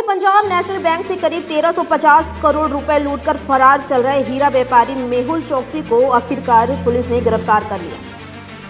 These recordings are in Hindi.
पंजाब नेशनल बैंक से करीब 1350 करोड़ रुपए लूटकर फरार चल रहे हीरा व्यापारी मेहुल चोकसी को आखिरकार पुलिस ने गिरफ्तार कर लिया।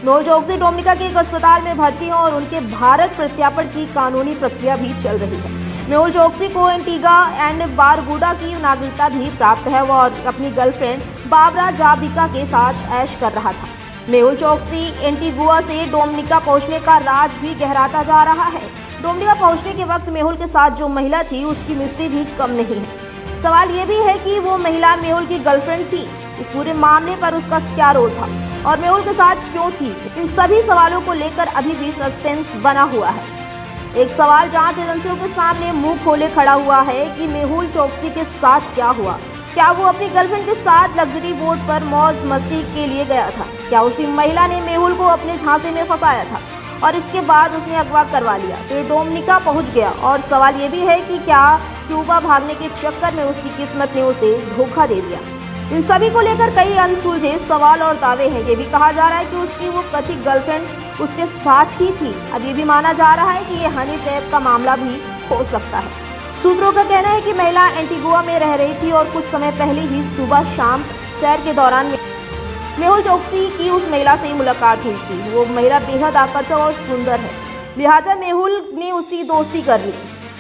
मेहुल चोकसी डोमिनिका के एक अस्पताल में भर्ती हैं और उनके भारत प्रत्यार्पण की कानूनी प्रक्रिया भी चल रही है। मेहुल चोकसी को एंटीगा एंड बारबुडा की नागरिकता भी प्राप्त है और अपनी गर्लफ्रेंड बाबरा जाबिका के साथ ऐश कर रहा था। मेहुल चोकसी एंटीगुआ से डोमिनिका पहुंचने का राज भी गहराता जा रहा है। डोमिनिका पहुंचने के वक्त मेहुल के साथ जो महिला थी उसकी मिस्ट्री भी कम नहीं है। सवाल ये भी है कि वो महिला मेहुल की गर्लफ्रेंड थी। इस पूरे मामले पर उसका क्या रोल था और मेहुल के साथ क्यों थी, इन सभी सवालों को लेकर अभी भी सस्पेंस बना हुआ है। एक सवाल जांच एजेंसियों के सामने मुंह खोले खड़ा हुआ है कि मेहुल चोकसी के साथ क्या हुआ। क्या वो अपनी गर्लफ्रेंड के साथ लग्जरी बोट पर मौज मस्ती के लिए गया था? क्या उसी महिला ने मेहुल को अपने झांसे में फंसाया था और इसके बाद उसने अगवा करवा लिया, फिर डोमिनिका पहुंच गया? और सवाल ये भी है कि क्या क्यूबा भागने के चक्कर में उसकी किस्मत ने उसे धोखा दे दिया? इन सभी को लेकर कई अनसुलझे सवाल और दावे हैं। ये भी कहा जा रहा है कि उसकी वो कथित गर्लफ्रेंड उसके साथ ही थी। अब ये भी माना जा रहा है कि ये हनी ट्रैप का मामला भी हो सकता है। सूत्रों का कहना है कि महिला एंटीगुआ में रह रही थी और कुछ समय पहले ही सुबह शाम सैर के दौरान मेहुल चोकसी की उस महिला से मुलाकात हुई थी। वो महिला बेहद आकर्षक और सुंदर है, लिहाजा मेहुल ने उसकी दोस्ती कर ली।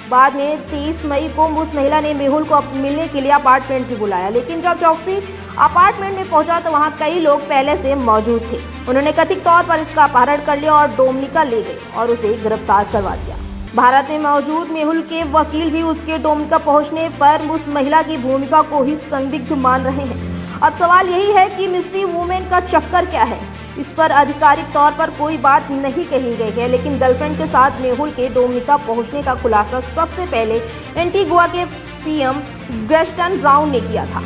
बाद में 23 मई को उस महिला ने मेहुल को मिलने के लिए अपार्टमेंट भी बुलाया, लेकिन जब चोकसी अपार्टमेंट में पहुंचा तो वहां कई लोग पहले से मौजूद थे। उन्होंने कथित तौर पर इसका अपहरण कर लिया और डोमिनिका ले गए और उसे गिरफ्तार करवा दिया। भारत में मौजूद मेहुल के वकील भी उसके डोमिनिका पहुंचने पर उस महिला की भूमिका को ही संदिग्ध मान रहे हैं। अब सवाल यही है कि मिस्ट्री वुमेन का चक्कर क्या है। इस पर आधिकारिक तौर पर कोई बात नहीं कही गई है, लेकिन गर्लफ्रेंड के साथ मेहुल के डोमिनिका पहुंचने का खुलासा सबसे पहले एंटीगुआ के पीएम ग्रेस्टन ब्राउन ने किया था।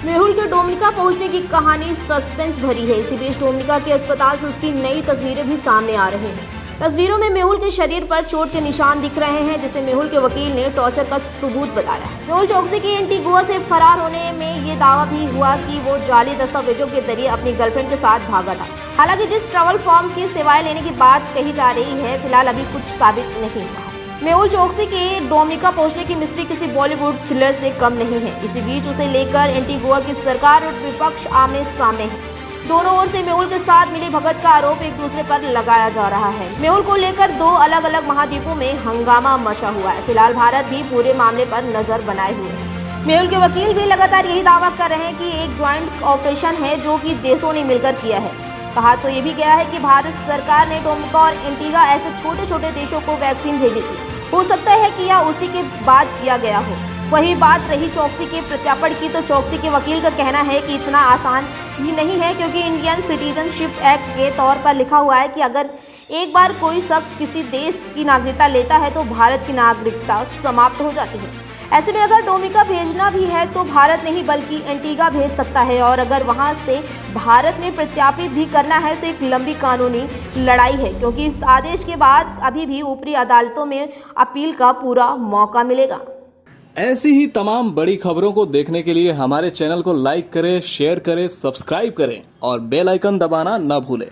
मेहुल के डोमिनिका पहुंचने की कहानी सस्पेंस भरी है। इसी बीच डोमिनिका के अस्पताल से उसकी नई तस्वीरें भी सामने आ रही हैं। तस्वीरों में मेहुल के शरीर पर चोट के निशान दिख रहे हैं, जिसे मेहुल के वकील ने टॉर्चर का सबूत बताया। मेहुल चोकसी के एंटीगुआ से फरार होने में ये दावा भी हुआ कि वो जाली दस्तावेजों के जरिए अपनी गर्लफ्रेंड के साथ भागा था। हालांकि जिस ट्रैवल फर्म की सेवाएं लेने की बात कही जा रही है, फिलहाल अभी कुछ साबित नहीं हुआ। मेहुल चोकसी के डोमिनिका पहुंचने की मिस्ट्री किसी बॉलीवुड थ्रिलर से कम नहीं है। इसी बीच उसे लेकर एंटीगुआ की सरकार और विपक्ष आमने सामने है। दोनों ओर से मेहुल के साथ मिली भगत का आरोप एक दूसरे पर लगाया जा रहा है। मेहुल को लेकर दो अलग अलग महाद्वीपों में हंगामा मचा हुआ है। फिलहाल भारत भी पूरे मामले पर नजर बनाए हुए है। मेहुल के वकील भी लगातार यही दावा कर रहे हैं कि एक ज्वाइंट ऑपरेशन है जो कि देशों ने मिलकर किया है। कहा तो ये भी गया है कि भारत सरकार ने डोमिनिका और एंटीगा ऐसे छोटे छोटे देशों को वैक्सीन भेजी थी। हो सकता है कि यह उसी के बाद किया गया हो। वही बात रही चोकसी के प्रत्यार्पण की, तो चोकसी के वकील का कहना है कि इतना आसान ही नहीं है, क्योंकि इंडियन सिटीजनशिप एक्ट के तौर पर लिखा हुआ है कि अगर एक बार कोई शख्स किसी देश की नागरिकता लेता है तो भारत की नागरिकता समाप्त हो जाती है। ऐसे में अगर डोमिनिका भेजना भी है तो भारत नहीं बल्कि एंटीगा भेज सकता है, और अगर वहां से भारत में प्रत्यार्पित भी करना है तो एक लंबी कानूनी लड़ाई है, क्योंकि इस आदेश के बाद अभी भी ऊपरी अदालतों में अपील का पूरा मौका मिलेगा। ऐसी ही तमाम बड़ी खबरों को देखने के लिए हमारे चैनल को लाइक करें, शेयर करें, सब्सक्राइब करें और बेल आइकन दबाना न भूलें।